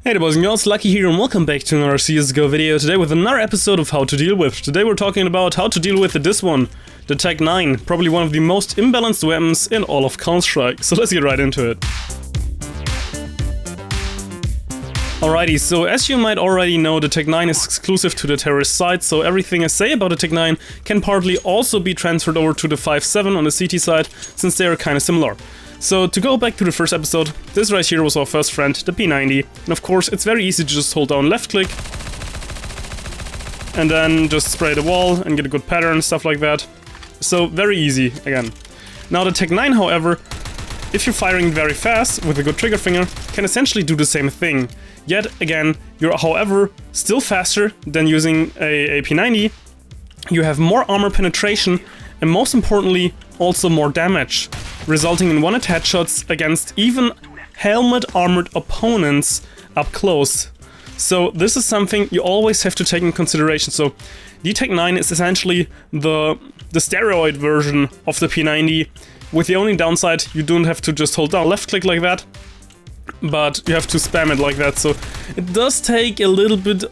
Hey there boys and girls, Lucky here and welcome back to another CSGO video today with another episode of How to Deal With. Today we're talking about how to deal with this one, the TEC-9, probably one of the most imbalanced weapons in all of Counter-Strike. So let's get right into it. Alrighty, so as you might already know, the TEC-9 is exclusive to the terrorist side, so everything I say about the TEC-9 can partly also be transferred over to the 5.7 on the CT side, since they are kinda similar. So to go back to the first episode, this right here was our first friend, the P90, and of course it's very easy to just hold down left click and then just spray the wall and get a good pattern, stuff like that. So very easy again. Now the TEC-9, however, if you're firing very fast with a good trigger finger, can essentially do the same thing. Yet again, you're however still faster than using a P90, you have more armor penetration and most importantly also more damage, resulting in one-hit headshots against even helmet armored opponents up close. So this is something you always have to take in consideration. So the TEC-9 is essentially the steroid version of the P90, with the only downside you don't have to just hold down left click like that, but you have to spam it like that. So it does take a little bit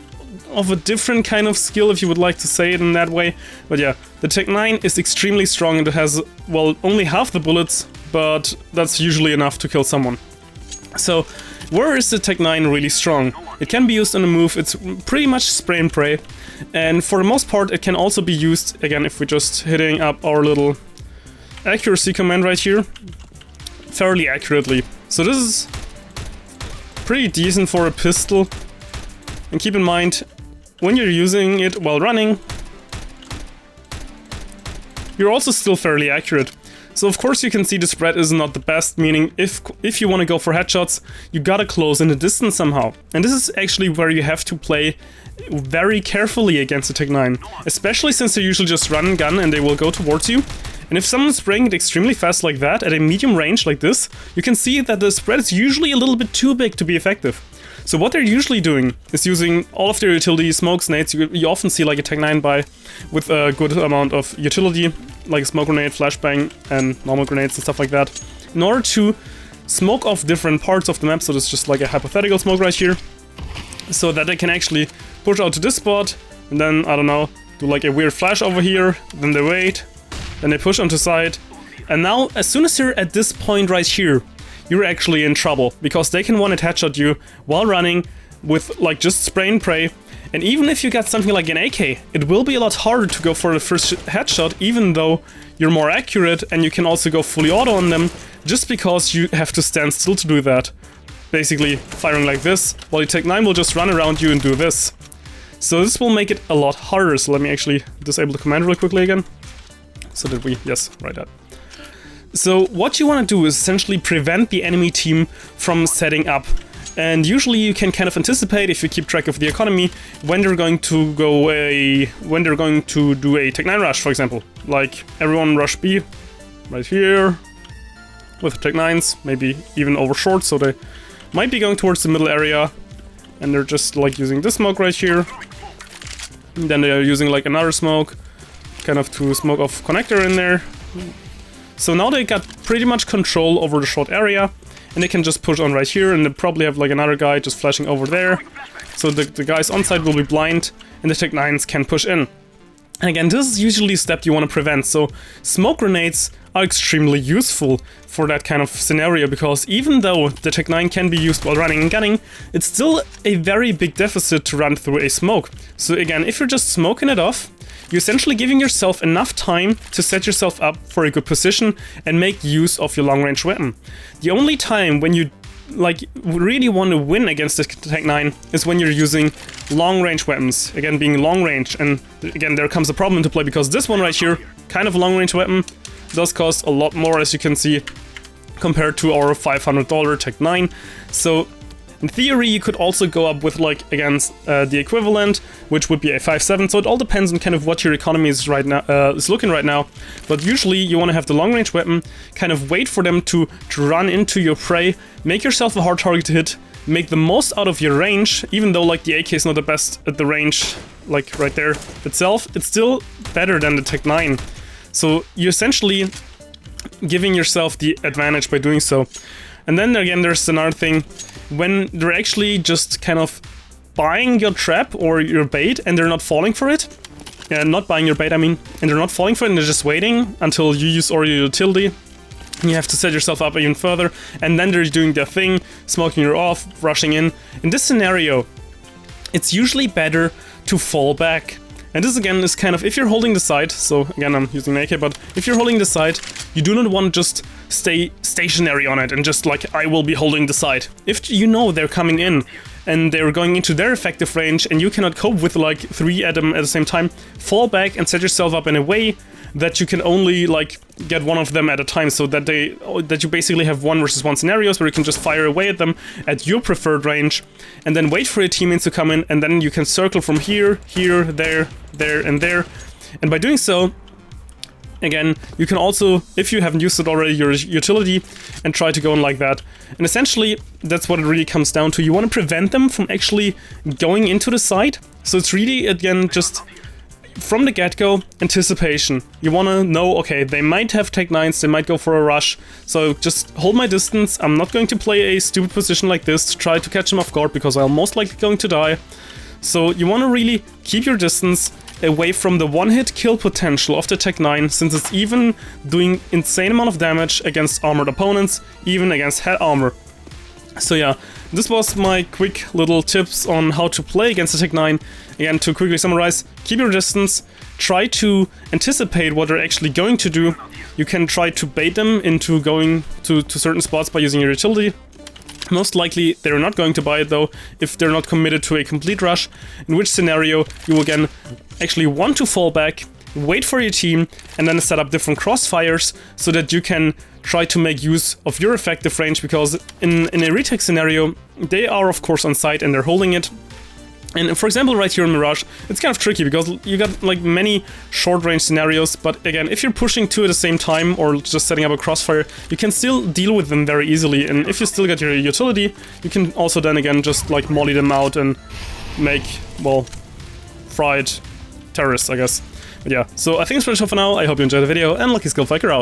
of a different kind of skill, if you would like to say it in that way. But yeah, the TEC-9 is extremely strong and it has, well, only half the bullets, but that's usually enough to kill someone. So where is the TEC-9 really strong? It can be used on a move, it's pretty much spray and pray, and for the most part it can also be used, again, if we're just hitting up our little accuracy command right here, fairly accurately. So this is pretty decent for a pistol, and keep in mind, when you're using it while running, you're also still fairly accurate. So of course you can see the spread is not the best, meaning if you want to go for headshots, you gotta close in the distance somehow. And this is actually where you have to play very carefully against the TEC-9, especially since they usually just run and gun and they will go towards you. And if someone's spraying it extremely fast like that, at a medium range like this, you can see that the spread is usually a little bit too big to be effective. So what they're usually doing is using all of their utility, smokes, nades. You often see like a TEC-9 buy with a good amount of utility, like a smoke grenade, flashbang, and normal grenades and stuff like that, in order to smoke off different parts of the map. So there's just like a hypothetical smoke right here, so that they can actually push out to this spot, and then, I don't know, do like a weird flash over here, then they wait, then they push onto side, and now as soon as you're at this point right here, you're actually in trouble, because they can one-hit headshot you while running with like just spray and pray. And even if you got something like an AK, it will be a lot harder to go for the first headshot, even though you're more accurate and you can also go fully auto on them, just because you have to stand still to do that. Basically firing like this, while the TEC-9 will just run around you and do this. So this will make it a lot harder. So let me actually disable the command really quickly again. So that we, yes, right that. So what you want to do is essentially prevent the enemy team from setting up. And usually you can kind of anticipate, if you keep track of the economy, when they're going to do a TEC-9 rush, for example. Like everyone rush B right here with TEC-9s, maybe even over short, so they might be going towards the middle area, and they're just like using this smoke right here. And then they're using like another smoke, kind of to smoke off connector in there. So now they got pretty much control over the short area, and they can just push on right here, and they probably have like another guy just flashing over there. So the guys on side will be blind, and the TEC-9s can push in. And again, this is usually a step you want to prevent. So smoke grenades are extremely useful for that kind of scenario, because even though the TEC-9 can be used while running and gunning, it's still a very big deficit to run through a smoke. So again, if you're just smoking it off, you're essentially giving yourself enough time to set yourself up for a good position and make use of your long-range weapon. The only time when you like really want to win against the TEC-9 is when you're using long-range weapons, again being long-range, and again there comes a problem into play, because this one right here, kind of a long-range weapon, does cost a lot more, as you can see, compared to our $500 TEC-9. So in theory, you could also go up with, like, against the equivalent, which would be a 5.7. So it all depends on kind of what your economy is right now, is looking right now. But usually you want to have the long-range weapon, kind of wait for them to run into your prey, make yourself a hard target to hit, make the most out of your range, even though like the AK is not the best at the range, like right there itself, it's still better than the TEC-9. So you're essentially giving yourself the advantage by doing so. And then again, there's another thing. when they're actually just kind of buying your trap or your bait and they're not falling for it. Not buying your bait, I mean, and they're not falling for it and they're just waiting until you use all your utility. You have to set yourself up even further, and then they're doing their thing, smoking you off, rushing in. In this scenario, it's usually better to fall back. And this again is kind of, if you're holding the site, so again I'm using an AK, but if you're holding the site, you do not want to just stay stationary on it and just like, I will be holding the site. If you know they're coming in and they're going into their effective range and you cannot cope with like 3 at them at the same time, fall back and set yourself up in a way that you can only like get one of them at a time, so that you basically have 1 versus 1 scenarios where you can just fire away at them at your preferred range and then wait for your teammates to come in, and then you can circle from here, here, there, and there. And by doing so, again, you can also, if you haven't used it already, your utility, and try to go in like that. And essentially, that's what it really comes down to. You want to prevent them from actually going into the site. So it's really, again, just from the get-go, anticipation. You want to know, okay, they might have TEC-9s, they might go for a rush, so just hold my distance. I'm not going to play a stupid position like this to try to catch them off guard, because I'm most likely going to die. So you want to really keep your distance away from the one-hit kill potential of the TEC-9, since it's even doing insane amount of damage against armored opponents, even against head armor. So yeah, this was my quick little tips on how to play against the TEC-9. Again, to quickly summarize, keep your distance, try to anticipate what they're actually going to do. You can try to bait them into going to certain spots by using your utility. Most likely they're not going to buy it though, if they're not committed to a complete rush, in which scenario you again actually want to fall back, wait for your team, and then set up different crossfires so that you can try to make use of your effective range, because in a retake scenario, they are of course on site and they're holding it. And for example, right here in Mirage, it's kind of tricky because you got like many short range scenarios, but again, if you're pushing 2 at the same time or just setting up a crossfire, you can still deal with them very easily. And if you still get your utility, you can also then again just like molly them out and make, well, fried terrorists, I guess. But yeah, so I think it's pretty much all for now. I hope you enjoyed the video, and luckySkillFaker out.